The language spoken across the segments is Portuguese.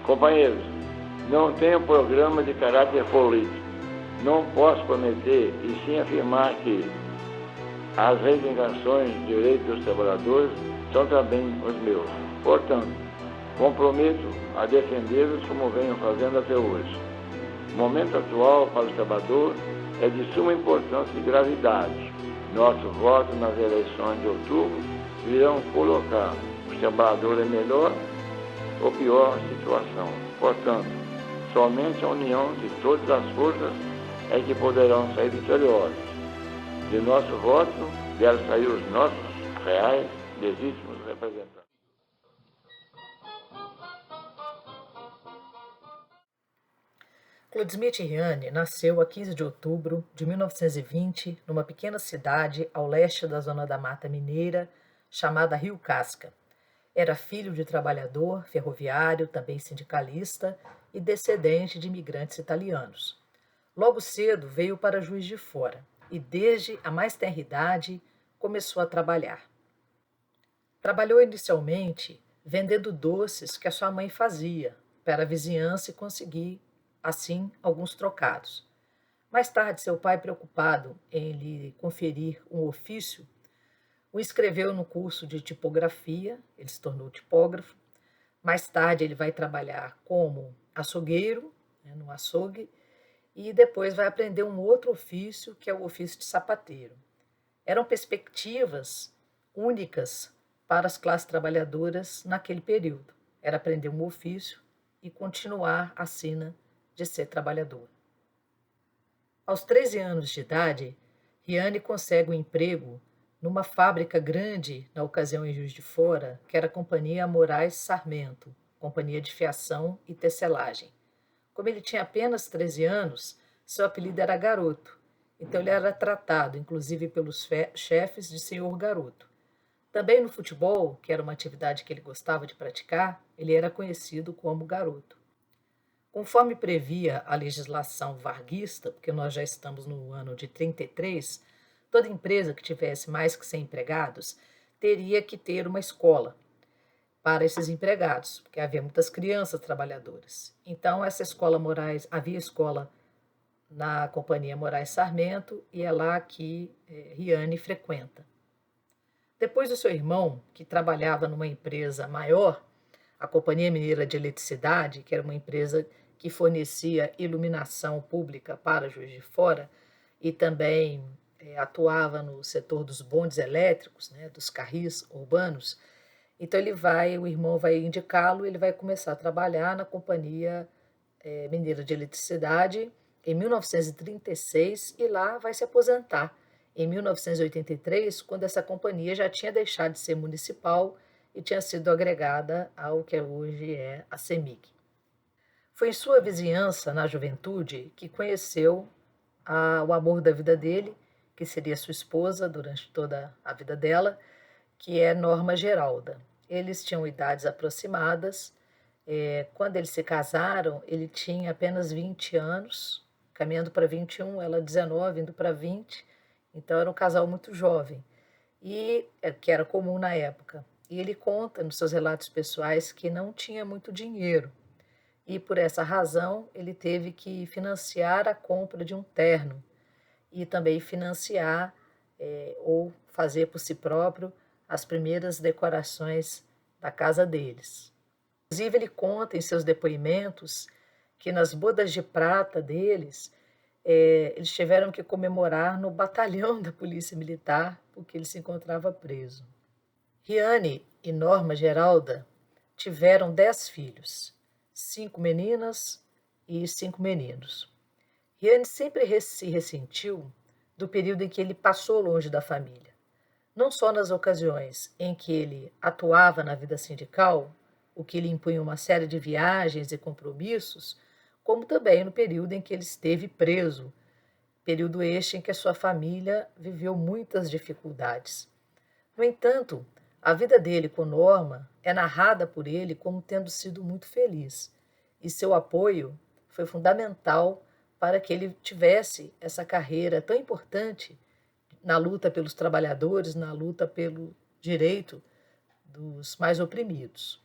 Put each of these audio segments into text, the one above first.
Companheiros, não tenho programa de caráter político. Não posso prometer e sim afirmar que as reivindicações de direitos dos trabalhadores são também os meus. Portanto, comprometo a defendê-los como venho fazendo até hoje. O momento atual para o trabalhador é de suma importância e gravidade. Nosso voto nas eleições de outubro virão colocar os trabalhadores em melhor ou pior situação. Portanto, somente a união de todas as forças é que poderão sair vitoriosos. De nosso voto devem sair os nossos reais, legítimos representantes. Clodsmith Riane nasceu a 15 de outubro de 1920 numa pequena cidade ao leste da zona da Mata Mineira, chamada Rio Casca. Era filho de trabalhador ferroviário, também sindicalista e descendente de imigrantes italianos. Logo cedo veio para Juiz de Fora e, desde a mais tenra idade, começou a trabalhar. Trabalhou inicialmente vendendo doces que a sua mãe fazia para a vizinhança e conseguir, assim, alguns trocados. Mais tarde, seu pai, preocupado em lhe conferir um ofício, o inscreveu no curso de tipografia, ele se tornou tipógrafo. Mais tarde, ele vai trabalhar como açougueiro, no açougue, e depois vai aprender um outro ofício, que é o ofício de sapateiro. Eram perspectivas únicas para as classes trabalhadoras naquele período. Era aprender um ofício e continuar a sina de ser trabalhador. Aos 13 anos de idade, Riane consegue um emprego numa fábrica grande, na ocasião em Juiz de Fora, que era a Companhia Moraes Sarmento, companhia de fiação e tecelagem. Como ele tinha apenas 13 anos, seu apelido era Garoto, então ele era tratado, inclusive pelos chefes, de senhor Garoto. Também no futebol, que era uma atividade que ele gostava de praticar, ele era conhecido como Garoto. Conforme previa a legislação varguista, porque nós já estamos no ano de 33, toda empresa que tivesse mais que 100 empregados teria que ter uma escola para esses empregados, porque havia muitas crianças trabalhadoras. Então, essa escola Moraes, havia escola na Companhia Moraes Sarmento e é lá que Riane frequenta. Depois do seu irmão, que trabalhava numa empresa maior, a Companhia Mineira de Eletricidade, que era uma empresa que fornecia iluminação pública para Juiz de Fora e também atuava no setor dos bondes elétricos, dos carris urbanos. Então o irmão vai indicá-lo, ele vai começar a trabalhar na Companhia Mineira de Eletricidade em 1936 e lá vai se aposentar em 1983, quando essa companhia já tinha deixado de ser municipal e tinha sido agregada ao que hoje é a CEMIG. Foi em sua vizinhança, na juventude, que conheceu o amor da vida dele, que seria sua esposa durante toda a vida dela, que é Norma Geralda. Eles tinham idades aproximadas. Quando eles se casaram, ele tinha apenas 20 anos, caminhando para 21, ela 19, indo para 20. Então era um casal muito jovem, e que era comum na época. E ele conta nos seus relatos pessoais que não tinha muito dinheiro. E por essa razão ele teve que financiar a compra de um terno e também financiar ou fazer por si próprio as primeiras decorações da casa deles. Inclusive ele conta em seus depoimentos que nas bodas de prata deles, eles tiveram que comemorar no batalhão da Polícia Militar porque ele se encontrava preso. Riane e Norma Geralda tiveram 10 filhos, 5 meninas e 5 meninos. Riane sempre se ressentiu do período em que ele passou longe da família, não só nas ocasiões em que ele atuava na vida sindical, o que lhe impunha uma série de viagens e compromissos, como também no período em que ele esteve preso, período este em que a sua família viveu muitas dificuldades. No entanto, a vida dele com Norma é narrada por ele como tendo sido muito feliz, e seu apoio foi fundamental para que ele tivesse essa carreira tão importante na luta pelos trabalhadores, na luta pelo direito dos mais oprimidos.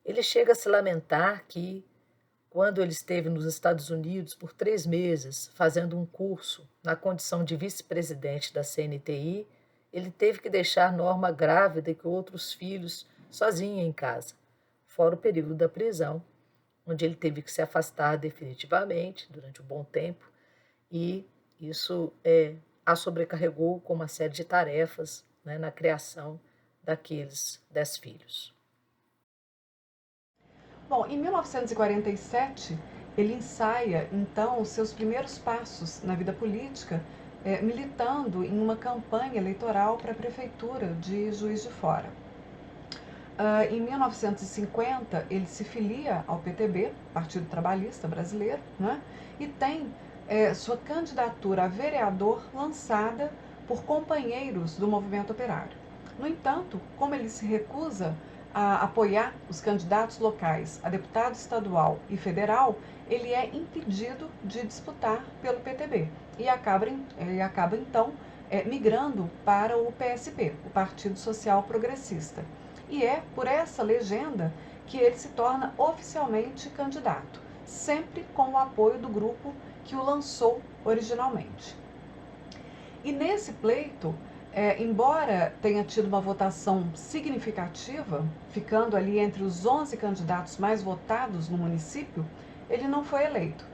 Ele chega a se lamentar que, quando ele esteve nos Estados Unidos por 3 meses, fazendo um curso na condição de vice-presidente da CNTI, ele teve que deixar Norma grávida e com outros filhos sozinha em casa, fora o período da prisão, onde ele teve que se afastar definitivamente durante um bom tempo, e isso a sobrecarregou com uma série de tarefas, né, na criação daqueles 10 filhos. Bom, em 1947, ele ensaia, então, os seus primeiros passos na vida política, militando em uma campanha eleitoral para a prefeitura de Juiz de Fora. Em 1950, ele se filia ao PTB, Partido Trabalhista Brasileiro, né, e tem sua candidatura a vereador lançada por companheiros do movimento operário. No entanto, como ele se recusa a apoiar os candidatos locais a deputado estadual e federal, ele é impedido de disputar pelo PTB e acaba então migrando para o PSP, o Partido Social Progressista. E é por essa legenda que ele se torna oficialmente candidato, sempre com o apoio do grupo que o lançou originalmente. E nesse pleito, embora tenha tido uma votação significativa, ficando ali entre os 11 candidatos mais votados no município, ele não foi eleito.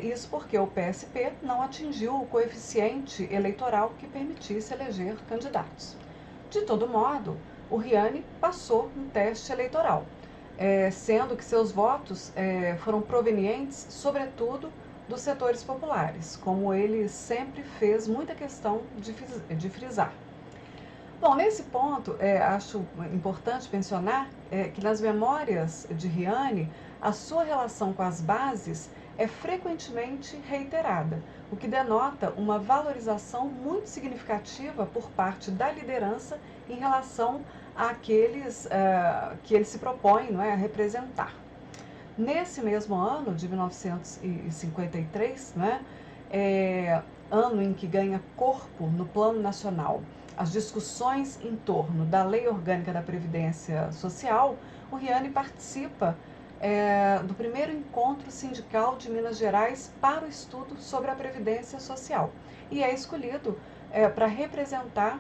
Isso porque o PSP não atingiu o coeficiente eleitoral que permitisse eleger candidatos. De todo modo, o Riani passou no teste eleitoral, sendo que seus votos foram provenientes, sobretudo, dos setores populares, como ele sempre fez muita questão de frisar. Bom, nesse ponto, acho importante mencionar que nas memórias de Riani, a sua relação com as bases é frequentemente reiterada, o que denota uma valorização muito significativa por parte da liderança em relação àqueles que ele se propõe, não é, a representar. Nesse mesmo ano, de 1953, né, ano em que ganha corpo no plano nacional as discussões em torno da Lei Orgânica da Previdência Social, o Riani participa do primeiro encontro sindical de Minas Gerais para o estudo sobre a Previdência Social e é escolhido para representar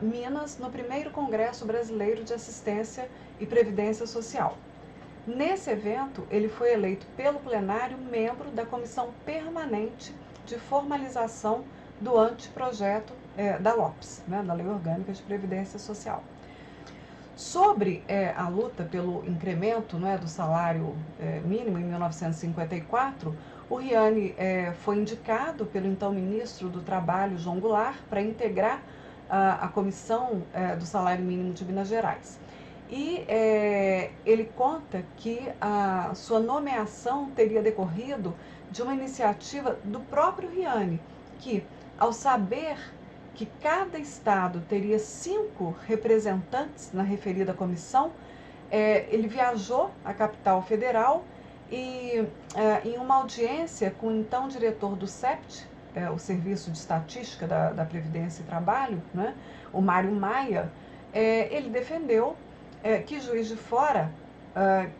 Minas no primeiro Congresso Brasileiro de Assistência e Previdência Social. Nesse evento, ele foi eleito pelo plenário membro da Comissão Permanente de Formalização do Anteprojeto da LOPS, né, da Lei Orgânica de Previdência Social. Sobre a luta pelo incremento, né, do salário mínimo em 1954, o Riani foi indicado pelo então ministro do Trabalho, João Goulart, para integrar a Comissão do Salário Mínimo de Minas Gerais. E ele conta que a sua nomeação teria decorrido de uma iniciativa do próprio Riani, que, ao saber que cada estado teria 5 representantes na referida comissão, ele viajou à capital federal e, em uma audiência com o então diretor do SEPT, o Serviço de Estatística da Previdência e Trabalho, né, o Mário Maia, ele defendeu que Juiz de Fora,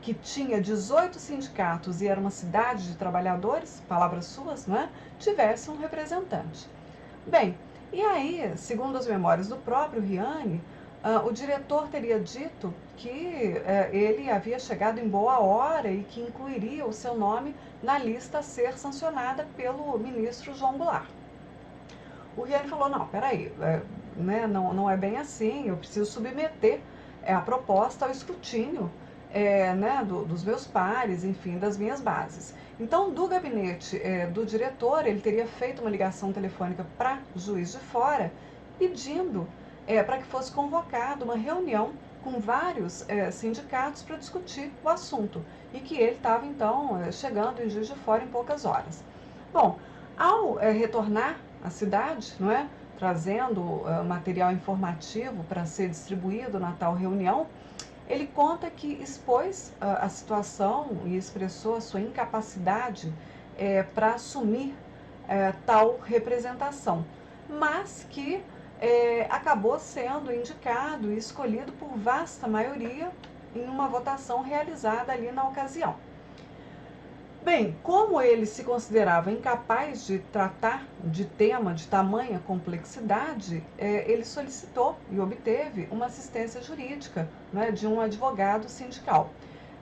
que tinha 18 sindicatos e era uma cidade de trabalhadores, palavras suas, né, tivesse um representante. Bem, e aí, segundo as memórias do próprio Riani, o diretor teria dito que ele havia chegado em boa hora e que incluiria o seu nome na lista a ser sancionada pelo ministro João Goulart. O Riani falou, não, peraí, né, não é bem assim, eu preciso submeter a proposta ao escrutínio né, dos meus pares, enfim, das minhas bases. Então, do gabinete do diretor, ele teria feito uma ligação telefônica para Juiz de Fora, pedindo para que fosse convocada uma reunião com vários sindicatos para discutir o assunto, e que ele estava, então, chegando em Juiz de Fora em poucas horas. Bom, ao retornar à cidade, não é, trazendo material informativo para ser distribuído na tal reunião, ele conta que expôs a situação e expressou a sua incapacidade para assumir tal representação, mas que acabou sendo indicado e escolhido por vasta maioria em uma votação realizada ali na ocasião. Bem, como ele se considerava incapaz de tratar de tema de tamanha complexidade, ele solicitou e obteve uma assistência jurídica, né, de um advogado sindical.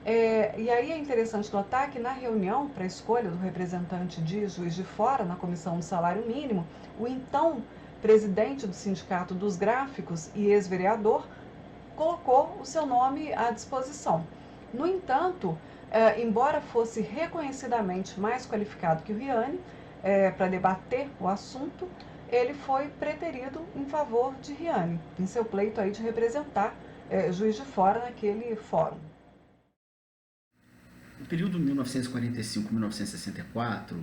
E aí é interessante notar que na reunião para a escolha do representante de Juiz de Fora na Comissão do Salário Mínimo, o então presidente do Sindicato dos Gráficos e ex-vereador colocou o seu nome à disposição. No entanto, embora fosse reconhecidamente mais qualificado que o Riani para debater o assunto, ele foi preterido em favor de Riani, em seu pleito aí de representar Juiz de Fora naquele fórum. O período 1945-1964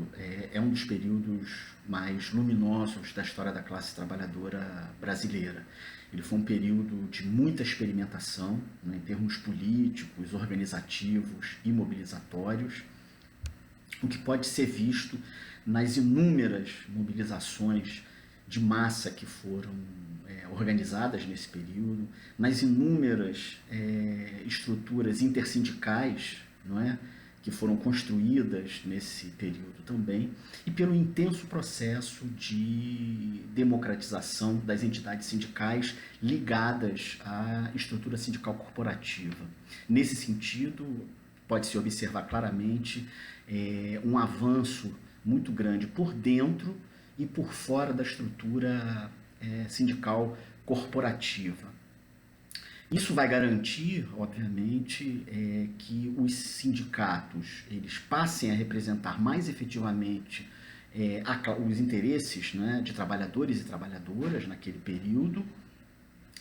é um dos períodos mais luminosos da história da classe trabalhadora brasileira. Ele foi um período de muita experimentação, né, em termos políticos, organizativos e mobilizatórios, o que pode ser visto nas inúmeras mobilizações de massa que foram organizadas nesse período, nas inúmeras estruturas intersindicais, não é, que foram construídas nesse período também, e pelo intenso processo de democratização das entidades sindicais ligadas à estrutura sindical corporativa. Nesse sentido, pode-se observar claramente um avanço muito grande por dentro e por fora da estrutura sindical corporativa. Isso vai garantir, obviamente, que os sindicatos eles passem a representar mais efetivamente os interesses, né, de trabalhadores e trabalhadoras naquele período,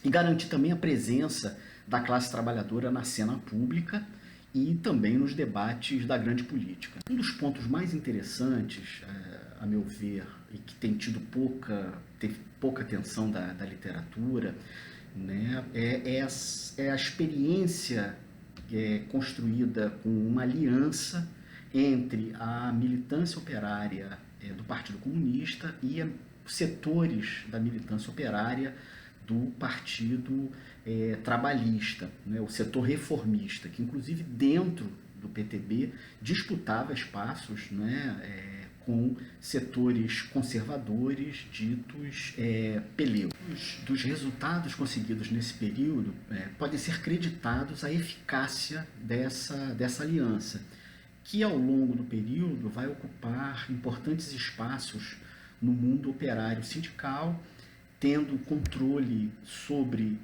e garantir também a presença da classe trabalhadora na cena pública e também nos debates da grande política. Um dos pontos mais interessantes, a meu ver, e que teve pouca atenção da literatura, né, é a experiência construída com uma aliança entre a militância operária do Partido Comunista e setores da militância operária do Partido Trabalhista, né, o setor reformista, que inclusive dentro do PTB disputava espaços, né, com setores conservadores ditos peleus. Dos resultados conseguidos nesse período podem ser creditados à eficácia dessa aliança, que ao longo do período vai ocupar importantes espaços no mundo operário sindical, tendo controle sobre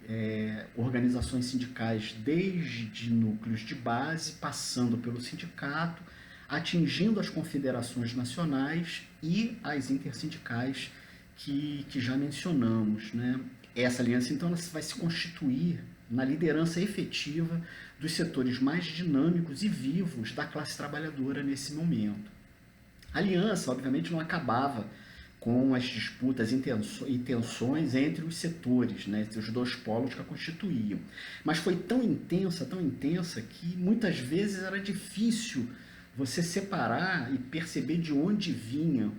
organizações sindicais desde núcleos de base, passando pelo sindicato, atingindo as confederações nacionais e as intersindicais que já mencionamos, né? Essa aliança, então, ela vai se constituir na liderança efetiva dos setores mais dinâmicos e vivos da classe trabalhadora nesse momento. A aliança, obviamente, não acabava com as disputas e tensões entre os setores, né, entre os dois polos que a constituíam. Mas foi tão intensa, que muitas vezes era difícil você separar e perceber de onde vinha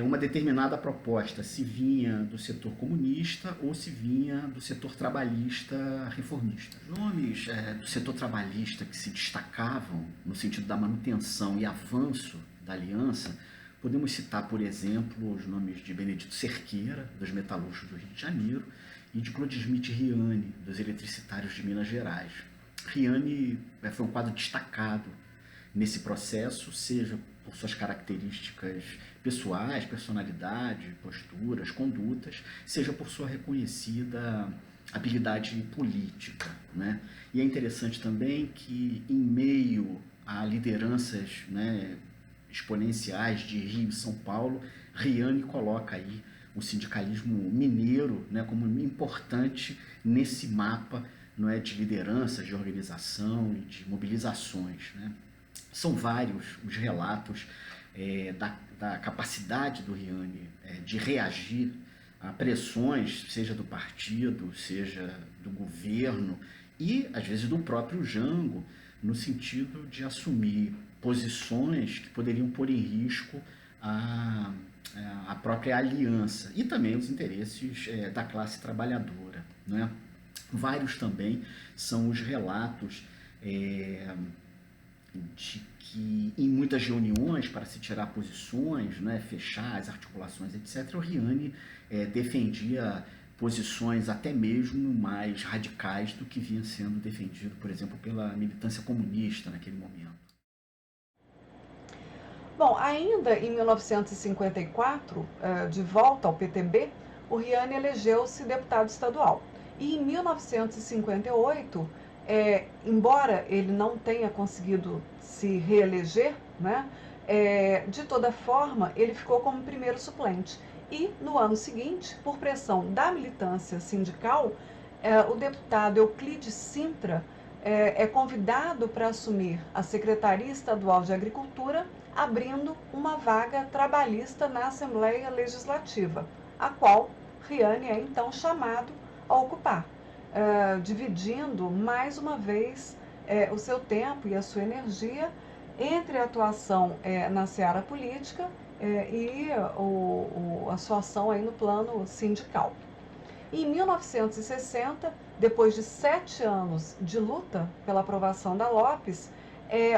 uma determinada proposta, se vinha do setor comunista ou se vinha do setor trabalhista reformista. Os nomes do setor trabalhista que se destacavam no sentido da manutenção e avanço da aliança, podemos citar, por exemplo, os nomes de Benedito Cerqueira, dos metalúrgicos do Rio de Janeiro, e de Claude Smith Riani, dos eletricitários de Minas Gerais. Riani foi um quadro destacado nesse processo, seja por suas características pessoais, personalidade, posturas, condutas, seja por sua reconhecida habilidade política, né? E é interessante também que, em meio a lideranças, né, exponenciais de Rio e São Paulo, Riani coloca aí o sindicalismo mineiro, né, como importante nesse mapa, não é, de lideranças, de organização e de mobilizações, né? São vários os relatos da capacidade do Riani de reagir a pressões, seja do partido, seja do governo e, às vezes, do próprio Jango, no sentido de assumir posições que poderiam pôr em risco a própria aliança e também os interesses da classe trabalhadora, né? Vários também são os relatos de que em muitas reuniões, para se tirar posições, né, fechar as articulações, etc., o Riani defendia posições até mesmo mais radicais do que vinha sendo defendido, por exemplo, pela militância comunista naquele momento. Bom, ainda em 1954, de volta ao PTB, o Riani elegeu-se deputado estadual. E em 1958, embora ele não tenha conseguido se reeleger, né, de toda forma, ele ficou como primeiro suplente. E no ano seguinte, por pressão da militância sindical, o deputado Euclides Sintra é convidado para assumir a Secretaria Estadual de Agricultura, abrindo uma vaga trabalhista na Assembleia Legislativa, a qual Riani é então chamado a ocupar, dividindo mais uma vez o seu tempo e a sua energia entre a atuação na seara política e a sua ação aí no plano sindical. Em 1960, depois de 7 anos de luta pela aprovação da Lopes,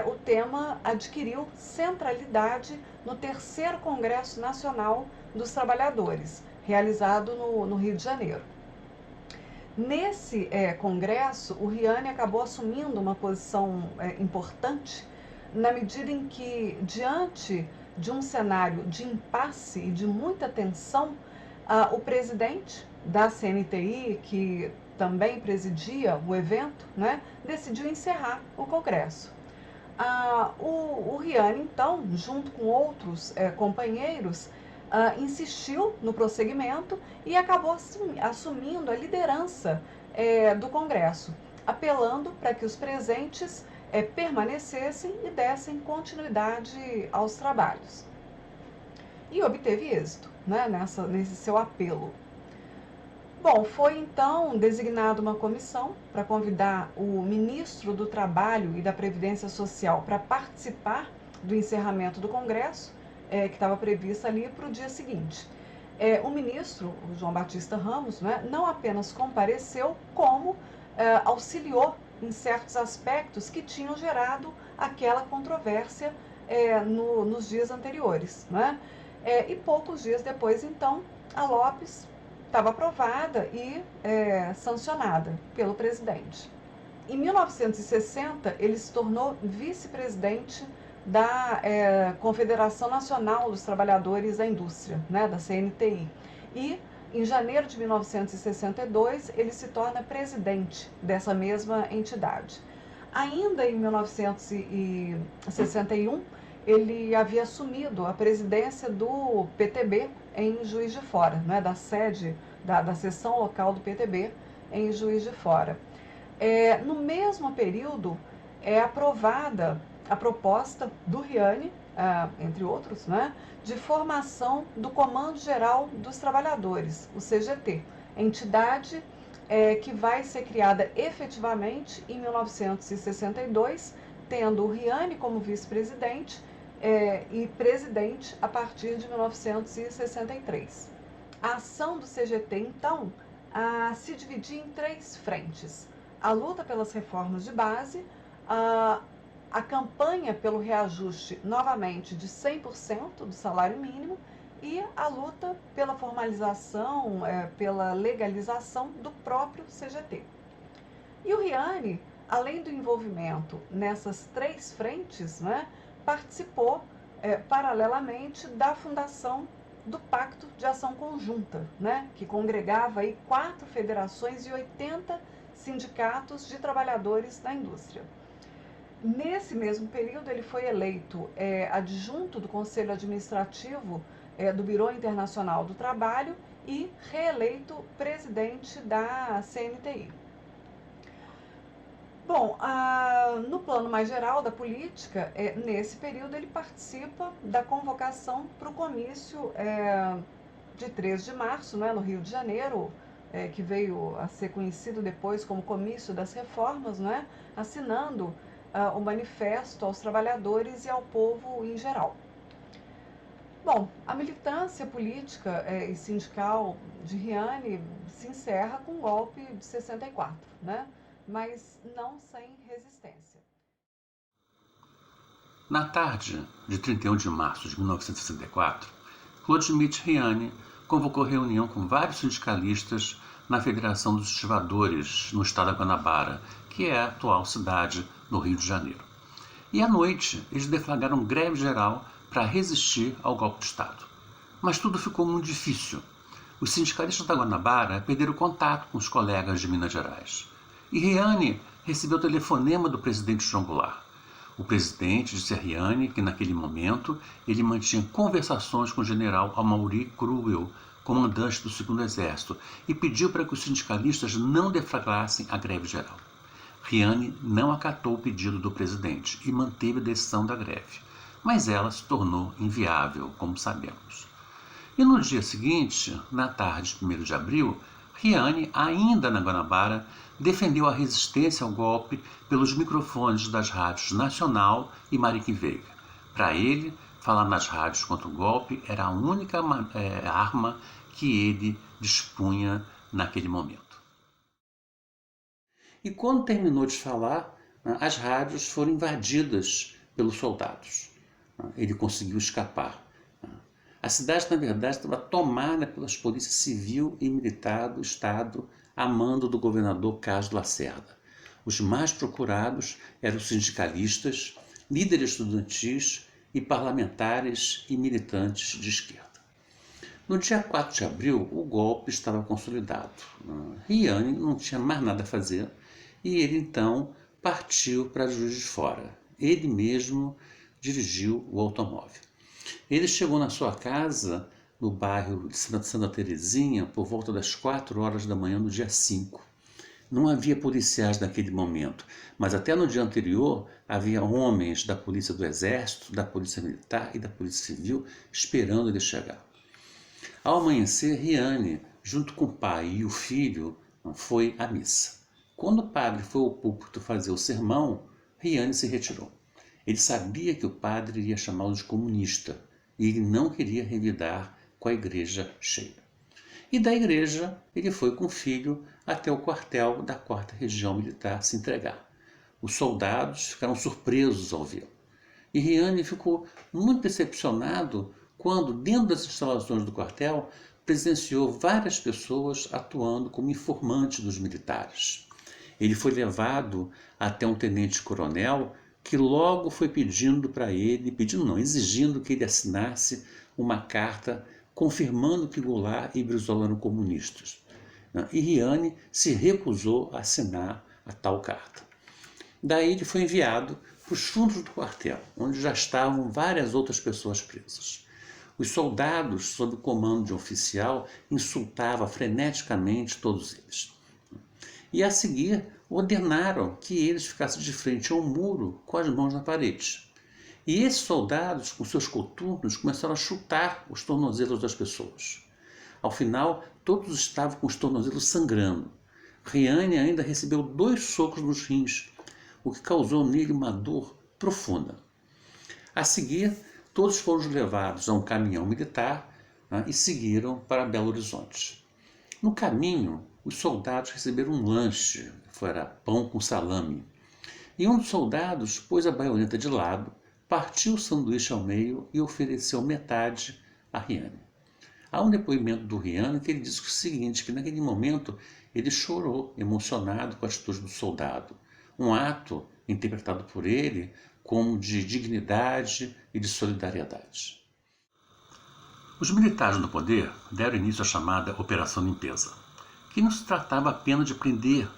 o tema adquiriu centralidade no terceiro Congresso Nacional dos Trabalhadores, realizado no Rio de Janeiro. Nesse congresso, o Riani acabou assumindo uma posição importante, na medida em que, diante de um cenário de impasse e de muita tensão, o presidente da CNTI, que também presidia o evento, né, decidiu encerrar o Congresso. O Riani, então, junto com outros companheiros, insistiu no prosseguimento e acabou assumindo a liderança do Congresso, apelando para que os presentes permanecessem e dessem continuidade aos trabalhos. E obteve êxito, né, nesse seu apelo. Bom, foi então designada uma comissão para convidar o ministro do Trabalho e da Previdência Social para participar do encerramento do Congresso, que estava previsto ali para o dia seguinte. O ministro, o João Batista Ramos, né, não apenas compareceu, como auxiliou em certos aspectos que tinham gerado aquela controvérsia nos dias anteriores, né? E poucos dias depois, então, a Lopes estava aprovada e sancionada pelo presidente. Em 1960, ele se tornou vice-presidente da Confederação Nacional dos Trabalhadores da Indústria, né, da CNTI. E, em janeiro de 1962, ele se torna presidente dessa mesma entidade. Ainda em 1961, ele havia assumido a presidência do PTB em Juiz de Fora, né, da sede da seção local do PTB em Juiz de Fora. No mesmo período, é aprovada a proposta do Riani, entre outros, né, de formação do Comando Geral dos Trabalhadores, o CGT, entidade que vai ser criada efetivamente em 1962, tendo o Riani como vice-presidente e presidente a partir de 1963. A ação do CGT, então, se dividia em 3 frentes: a luta pelas reformas de base, a campanha pelo reajuste novamente de 100% do salário mínimo e a luta pela formalização, pela legalização do próprio CGT. E o Riani, além do envolvimento nessas 3 frentes, né, participou paralelamente da fundação do Pacto de Ação Conjunta, né, que congregava aí 4 federações e 80 sindicatos de trabalhadores da indústria. Nesse mesmo período, ele foi eleito adjunto do Conselho Administrativo do Bureau Internacional do Trabalho e reeleito presidente da CNTI. Bom, no plano mais geral da política, nesse período ele participa da convocação para o comício de 3 de março, né, no Rio de Janeiro, que veio a ser conhecido depois como Comício das Reformas, né, assinando o manifesto aos trabalhadores e ao povo em geral. Bom, a militância política e sindical de Riani se encerra com o golpe de 64, né? mas não sem resistência. Na tarde de 31 de março de 1964, Claude Schmitt Riani convocou reunião com vários sindicalistas na Federação dos Estivadores, no estado da Guanabara, que é a atual cidade no Rio de Janeiro. E à noite, eles deflagraram greve geral para resistir ao golpe de Estado. Mas tudo ficou muito difícil. Os sindicalistas da Guanabara perderam contato com os colegas de Minas Gerais. E Riani recebeu o telefonema do presidente João Goulart. O presidente disse a Riani que, naquele momento, ele mantinha conversações com o general Amaury Cruel, comandante do 2º Exército, e pediu para que os sindicalistas não deflagrassem a greve geral. Riani não acatou o pedido do presidente e manteve a decisão da greve, mas ela se tornou inviável, como sabemos. E no dia seguinte, na tarde de 1º de abril, Riani, ainda na Guanabara, defendeu a resistência ao golpe pelos microfones das rádios Nacional e Mariquim Veiga. Para ele, falar nas rádios contra o golpe era a única arma que ele dispunha naquele momento. E quando terminou de falar, as rádios foram invadidas pelos soldados. Ele conseguiu escapar. A cidade, na verdade, estava tomada pelas polícias civil e militar do estado, a mando do governador Carlos Lacerda. Os mais procurados eram os sindicalistas, líderes estudantis e parlamentares e militantes de esquerda. No dia 4 de abril, o golpe estava consolidado. Riani não tinha mais nada a fazer e ele então partiu para Juiz de Fora. Ele mesmo dirigiu o automóvel. Ele chegou na sua casa, no bairro de Santa Terezinha, por volta das 4 horas da manhã do dia 5. Não havia policiais naquele momento, mas até no dia anterior havia homens da Polícia do Exército, da Polícia Militar e da Polícia Civil esperando ele chegar. Ao amanhecer, Riani, junto com o pai e o filho, foi à missa. Quando o padre foi ao púlpito fazer o sermão, Riani se retirou. Ele sabia que o padre iria chamá-lo de comunista e ele não queria revidar com a igreja cheia. E da igreja ele foi com o filho até o quartel da 4ª Região Militar se entregar. Os soldados ficaram surpresos ao vê-lo. E Riani ficou muito decepcionado quando, dentro das instalações do quartel, presenciou várias pessoas atuando como informantes dos militares. Ele foi levado até um tenente-coronel que logo foi exigindo que ele assinasse uma carta confirmando que Goulart e Brizola eram comunistas. E Riani se recusou a assinar a tal carta. Daí ele foi enviado para os fundos do quartel, onde já estavam várias outras pessoas presas. Os soldados, sob o comando de um oficial, insultavam freneticamente todos eles. E a seguir ordenaram que eles ficassem de frente ao muro com as mãos na parede. E esses soldados, com seus coturnos, começaram a chutar os tornozelos das pessoas. Ao final, todos estavam com os tornozelos sangrando. Riani ainda recebeu 2 socos nos rins, o que causou nele uma dor profunda. A seguir, todos foram levados a um caminhão militar e seguiram para Belo Horizonte. No caminho, os soldados receberam um lanche, fora pão com salame. E um dos soldados pôs a baioneta de lado, partiu o sanduíche ao meio e ofereceu metade a Riani. Há um depoimento do Riani que ele disse o seguinte, que naquele momento ele chorou, emocionado com a atitude do soldado. Um ato interpretado por ele como de dignidade e de solidariedade. Os militares no poder deram início à chamada Operação Limpeza, que não se tratava apenas de prender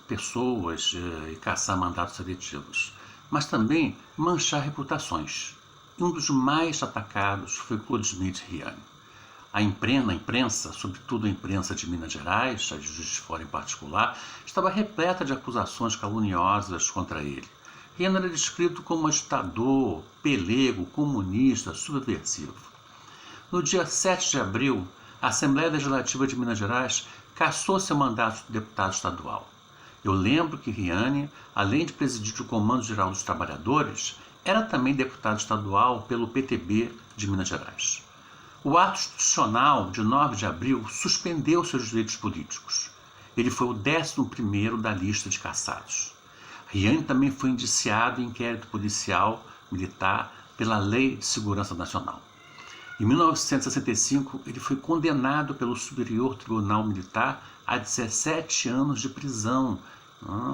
pessoas e caçar mandatos seletivos, mas também manchar reputações. Um dos mais atacados foi Claude Schmitt Riani. A imprensa, sobretudo a imprensa de Minas Gerais, a de Juiz de Fora em particular, estava repleta de acusações caluniosas contra ele. Riani era descrito como agitador, pelego, comunista, subversivo. No dia 7 de abril, a Assembleia Legislativa de Minas Gerais cassou seu mandato de deputado estadual. Eu lembro que Riani, além de presidir o Comando Geral dos Trabalhadores, era também deputado estadual pelo PTB de Minas Gerais. O ato institucional de 9 de abril suspendeu seus direitos políticos. ele foi o 11º da lista de caçados. Riane também foi indiciado em inquérito policial militar pela Lei de Segurança Nacional. Em 1965, ele foi condenado pelo Superior Tribunal Militar a 17 anos de prisão,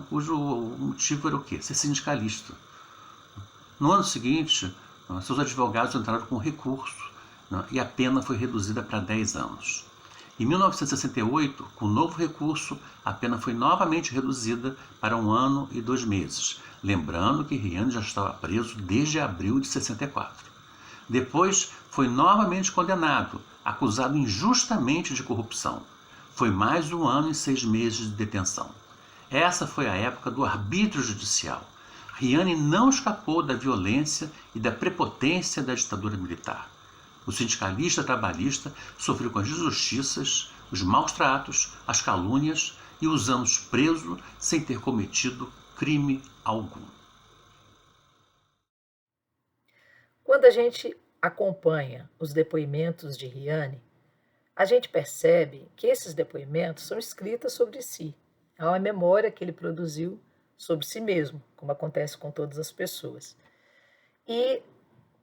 cujo motivo era o quê? Ser sindicalista. No ano seguinte, seus advogados entraram com recurso e a pena foi reduzida para 10 anos. Em 1968, com novo recurso, a pena foi novamente reduzida para 1 ano e 2 meses, lembrando que Riane já estava preso desde abril de 64. Depois, foi novamente condenado, acusado injustamente de corrupção. Foi mais 1 ano e 6 meses de detenção. Essa foi a época do arbítrio judicial. Riane não escapou da violência e da prepotência da ditadura militar. O sindicalista trabalhista sofreu com as injustiças, os maus tratos, as calúnias e os anos preso sem ter cometido crime algum. Quando a gente acompanha os depoimentos de Riane, a gente percebe que esses depoimentos são escritas sobre si. É uma memória que ele produziu sobre si mesmo, como acontece com todas as pessoas. E,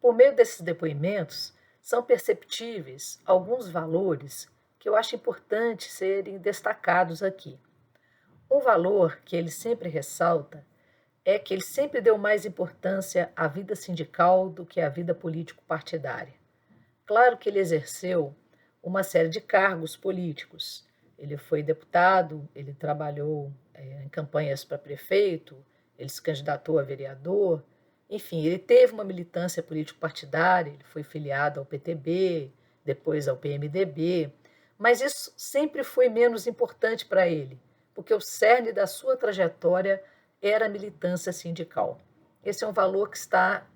por meio desses depoimentos, são perceptíveis alguns valores que eu acho importante serem destacados aqui. Um valor que ele sempre ressalta é que ele sempre deu mais importância à vida sindical do que à vida político-partidária. Claro que ele exerceu uma série de cargos políticos. Ele foi deputado, ele trabalhou em campanhas para prefeito, ele se candidatou a vereador, enfim, ele teve uma militância político-partidária, ele foi filiado ao PTB, depois ao PMDB, mas isso sempre foi menos importante para ele, porque o cerne da sua trajetória era a militância sindical. Esse é um valor que está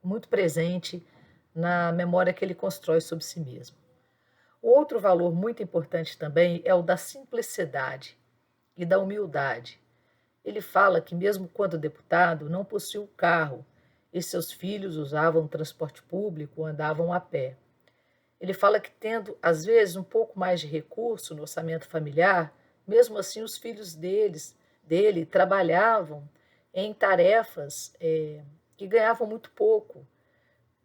muito presente na memória que ele constrói sobre si mesmo. O outro valor muito importante também é o da simplicidade e da humildade. Ele fala que mesmo quando deputado não possuía carro e seus filhos usavam transporte público ou andavam a pé. Ele fala que tendo, às vezes, um pouco mais de recurso no orçamento familiar, mesmo assim os filhos dele trabalhavam em tarefas que ganhavam muito pouco,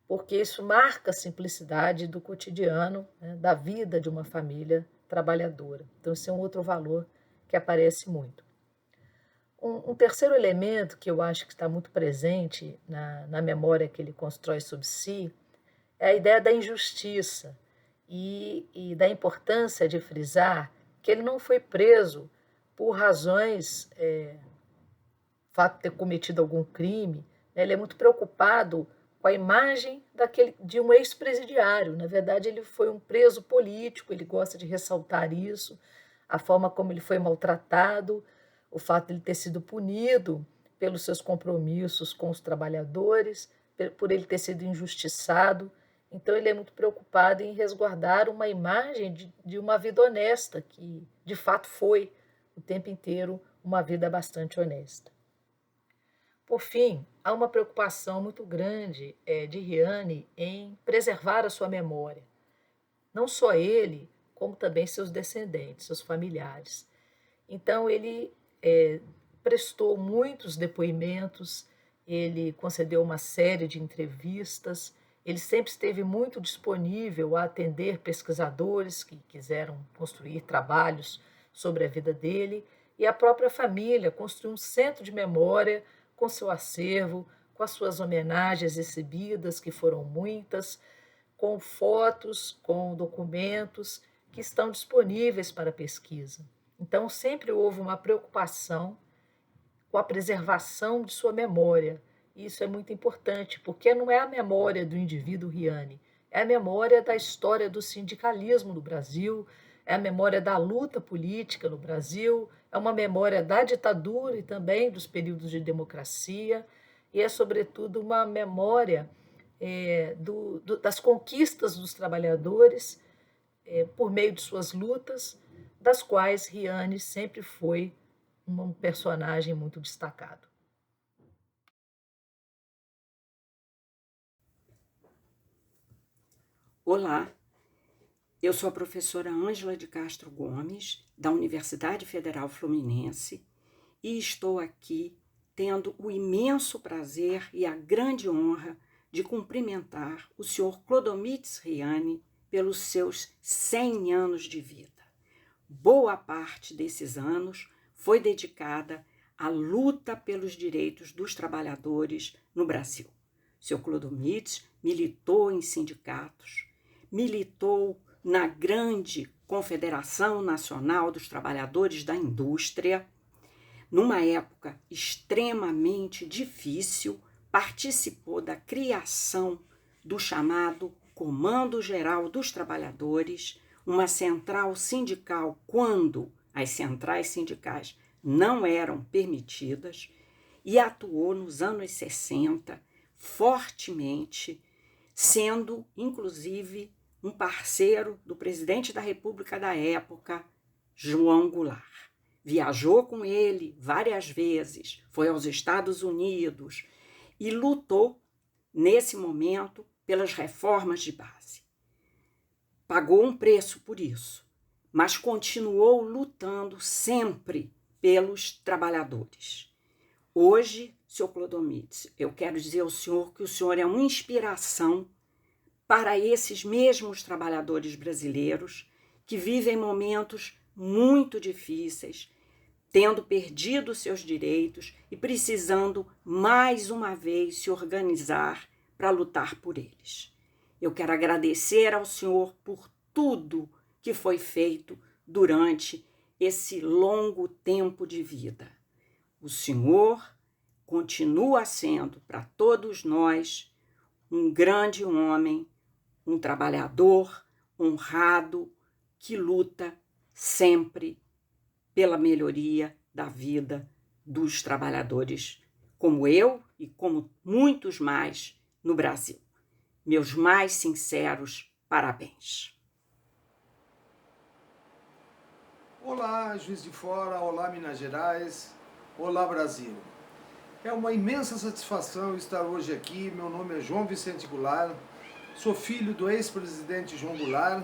porque isso marca a simplicidade do cotidiano, né, da vida de uma família trabalhadora. Então, esse é um outro valor que aparece muito. Um terceiro elemento que eu acho que está muito presente na memória que ele constrói sobre si é a ideia da injustiça e da importância de frisar que ele não foi preso por razões, fato de ter cometido algum crime, né? Ele é muito preocupado com a imagem de um ex-presidiário. Na verdade, ele foi um preso político, ele gosta de ressaltar isso, a forma como ele foi maltratado, o fato de ele ter sido punido pelos seus compromissos com os trabalhadores, por ele ter sido injustiçado. Então, ele é muito preocupado em resguardar uma imagem de uma vida honesta, que de fato foi o tempo inteiro uma vida bastante honesta. Por fim, há uma preocupação muito grande de Riane em preservar a sua memória. Não só ele, como também seus descendentes, seus familiares. Então, ele prestou muitos depoimentos, ele concedeu uma série de entrevistas, ele sempre esteve muito disponível a atender pesquisadores que quiseram construir trabalhos sobre a vida dele, e a própria família construiu um centro de memória com seu acervo, com as suas homenagens recebidas, que foram muitas, com fotos, com documentos que estão disponíveis para pesquisa. Então, sempre houve uma preocupação com a preservação de sua memória. Isso é muito importante, porque não é a memória do indivíduo Riane, é a memória da história do sindicalismo no Brasil, é a memória da luta política no Brasil, é uma memória da ditadura e também dos períodos de democracia, e é, sobretudo, uma memória das conquistas dos trabalhadores por meio de suas lutas, das quais Riane sempre foi um personagem muito destacado. Olá, Eu sou a professora Ângela de Castro Gomes, da Universidade Federal Fluminense, e estou aqui tendo o imenso prazer e a grande honra de cumprimentar o senhor Clodomiro Riani pelos seus 100 anos de vida. Boa parte desses anos foi dedicada à luta pelos direitos dos trabalhadores no Brasil. O senhor Clodomiro militou em sindicatos, militou na grande Confederação Nacional dos Trabalhadores da Indústria. Numa época extremamente difícil, participou da criação do chamado Comando Geral dos Trabalhadores, uma central sindical quando as centrais sindicais não eram permitidas, e atuou nos anos 60 fortemente, sendo inclusive um parceiro do presidente da República da época, João Goulart. Viajou com ele várias vezes, foi aos Estados Unidos e lutou, nesse momento, pelas reformas de base. Pagou um preço por isso, mas continuou lutando sempre pelos trabalhadores. Hoje, senhor Clodomiro, eu quero dizer ao senhor que o senhor é uma inspiração para esses mesmos trabalhadores brasileiros que vivem momentos muito difíceis, tendo perdido seus direitos e precisando mais uma vez se organizar para lutar por eles. Eu quero agradecer ao senhor por tudo que foi feito durante esse longo tempo de vida. O senhor continua sendo para todos nós um grande homem, um trabalhador honrado que luta sempre pela melhoria da vida dos trabalhadores, como eu e como muitos mais no Brasil. Meus mais sinceros parabéns. Olá, Juiz de Fora, olá, Minas Gerais, olá, Brasil. É uma imensa satisfação estar hoje aqui. Meu nome é João Vicente Goulart, sou filho do ex-presidente João Goulart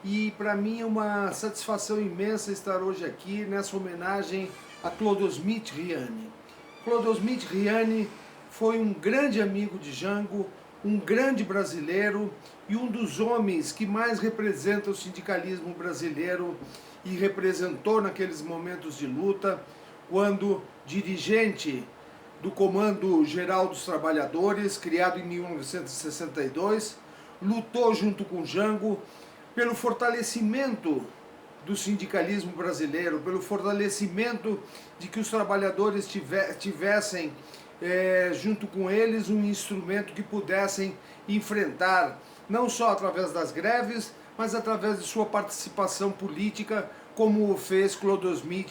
e para mim é uma satisfação imensa estar hoje aqui nessa homenagem a Clodomiro Riani. Clodomiro Riani foi um grande amigo de Jango, um grande brasileiro e um dos homens que mais representa o sindicalismo brasileiro e representou naqueles momentos de luta, quando dirigente do Comando Geral dos Trabalhadores, criado em 1962, lutou junto com Jango pelo fortalecimento do sindicalismo brasileiro, pelo fortalecimento de que os trabalhadores tivessem junto com eles um instrumento que pudessem enfrentar, não só através das greves, mas através de sua participação política, como o fez Clodomiro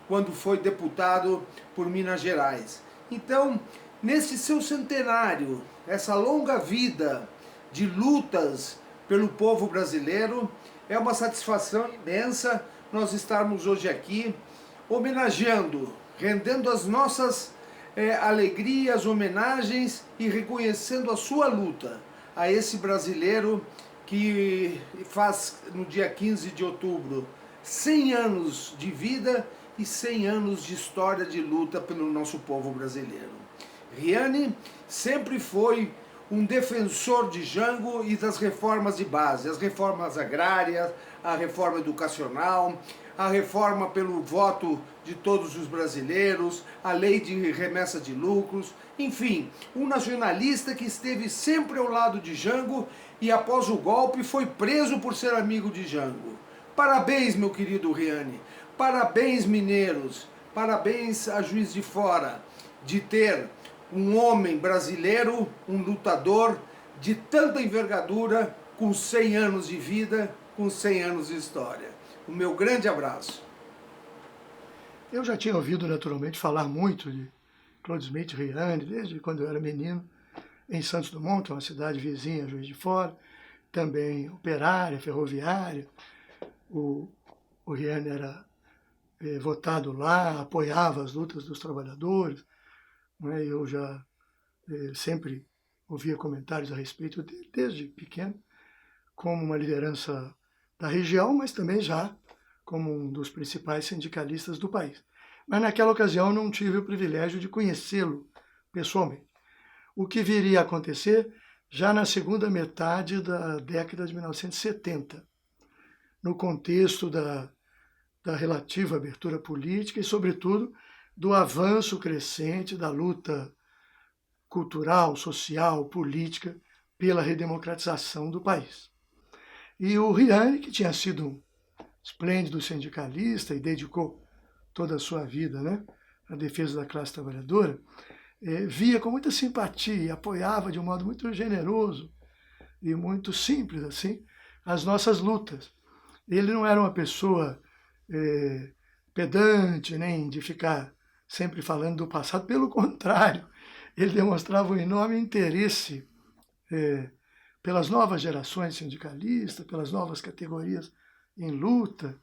quando foi deputado por Minas Gerais. Então, nesse seu centenário, essa longa vida de lutas pelo povo brasileiro, é uma satisfação imensa nós estarmos hoje aqui homenageando, rendendo as nossas alegrias, homenagens e reconhecendo a sua luta a esse brasileiro que faz no dia 15 de outubro 100 anos de vida e 100 anos de história de luta pelo nosso povo brasileiro. Riani sempre foi um defensor de Jango e das reformas de base, as reformas agrárias, a reforma educacional, a reforma pelo voto de todos os brasileiros, a lei de remessa de lucros, enfim, um nacionalista que esteve sempre ao lado de Jango e após o golpe foi preso por ser amigo de Jango. Parabéns, meu querido Riani, parabéns, mineiros, parabéns a Juiz de Fora de ter um homem brasileiro, um lutador de tanta envergadura, com 100 anos de vida, com 100 anos de história. O meu grande abraço. Eu já tinha ouvido naturalmente falar muito de Clodomiro Riani, desde quando eu era menino, em Santos Dumont, uma cidade vizinha, Juiz de Fora, também operária, ferroviária. O Riani era votado lá, apoiava as lutas dos trabalhadores. Eu já sempre ouvia comentários a respeito dele, desde pequeno, como uma liderança da região, mas também já como um dos principais sindicalistas do país. Mas naquela ocasião não tive o privilégio de conhecê-lo pessoalmente. O que viria a acontecer já na segunda metade da década de 1970, no contexto da relativa abertura política e, sobretudo, do avanço crescente da luta cultural, social, política pela redemocratização do país. E o Riani, que tinha sido um esplêndido sindicalista e dedicou toda a sua vida, né, à defesa da classe trabalhadora, via com muita simpatia e apoiava de um modo muito generoso e muito simples assim as nossas lutas. Ele não era uma pessoa pedante, nem de ficar sempre falando do passado, pelo contrário, ele demonstrava um enorme interesse pelas novas gerações sindicalistas, pelas novas categorias em luta.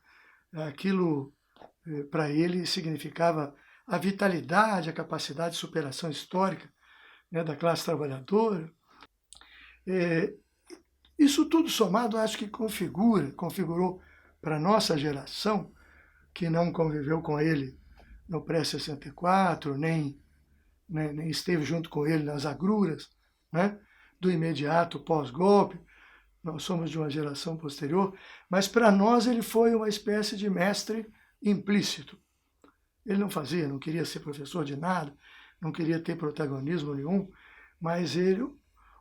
Aquilo, para ele, significava a vitalidade, a capacidade de superação histórica, né, da classe trabalhadora. Isso tudo somado, acho que configurou para a nossa geração, que não conviveu com ele no pré-64, nem esteve junto com ele nas agruras, né, do imediato pós-golpe. Nós somos de uma geração posterior, mas para nós ele foi uma espécie de mestre implícito. Ele não queria ser professor de nada, não queria ter protagonismo nenhum, mas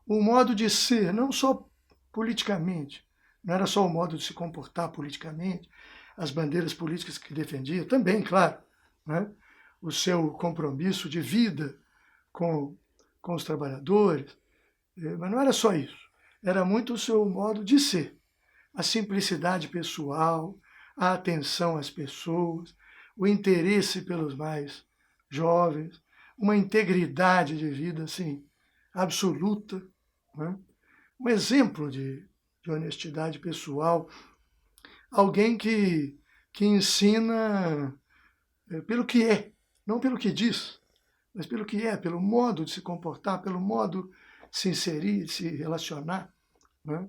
o modo de ser, não só politicamente, não era só o modo de se comportar politicamente, as bandeiras políticas que defendia, também, claro, né? O seu compromisso de vida com os trabalhadores, mas não era só isso, era muito o seu modo de ser, a simplicidade pessoal, a atenção às pessoas, o interesse pelos mais jovens, uma integridade de vida assim, absoluta, né? Um exemplo de honestidade pessoal, alguém que ensina pelo que é, não pelo que diz, mas pelo que é, pelo modo de se comportar, pelo modo de se inserir, de se relacionar, né?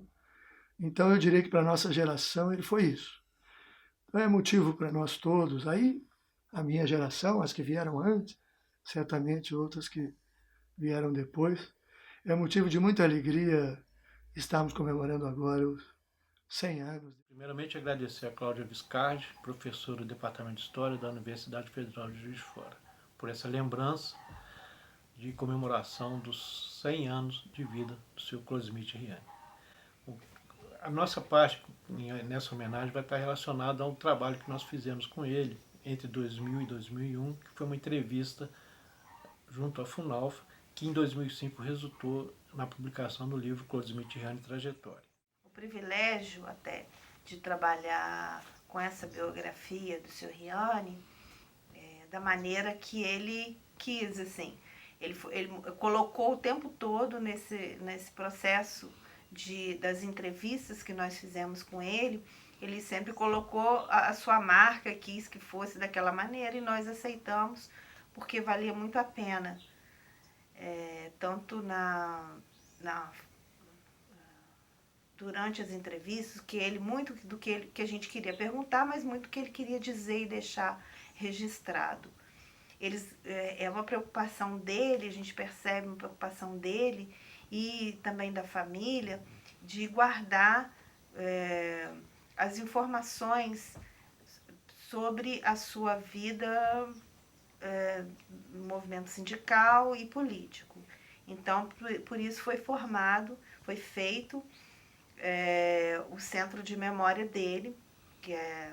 Então eu diria que para a nossa geração ele foi isso. Então é motivo para nós todos, aí a minha geração, as que vieram antes, certamente outras que vieram depois, é motivo de muita alegria estarmos comemorando agora os 100 anos. Primeiramente, agradecer a Cláudia Viscardi, professora do Departamento de História da Universidade Federal de Juiz de Fora, por essa lembrança de comemoração dos 100 anos de vida do Sr. Closimite Riani. A nossa parte nessa homenagem vai estar relacionada a um trabalho que nós fizemos com ele entre 2000 e 2001, que foi uma entrevista junto à FUNALFA, que em 2005 resultou na publicação do livro Closimite Riani Trajetória. O privilégio até de trabalhar com essa biografia do Sr. Riani, da maneira que ele quis, assim. Ele colocou o tempo todo nesse processo das entrevistas que nós fizemos com ele, ele sempre colocou a sua marca, quis que fosse daquela maneira e nós aceitamos porque valia muito a pena. Tanto durante as entrevistas, muito do que a gente queria perguntar, mas muito do que ele queria dizer e deixar registrado. É uma preocupação dele, a gente percebe uma preocupação dele e também da família, de guardar as informações sobre a sua vida no movimento sindical e político. Então, por isso foi feito o centro de memória dele, que é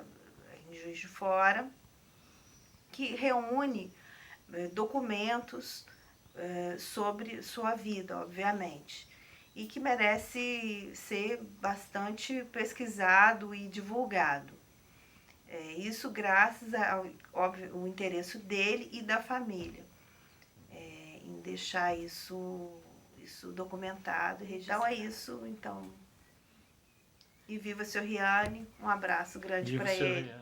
em Juiz de Fora, que reúne documentos sobre sua vida, obviamente, e que merece ser bastante pesquisado e divulgado. Isso graças ao interesse dele e da família, em deixar isso documentado e registrado. Então é isso, então. E viva o Sr. Riani, um abraço grande para ele.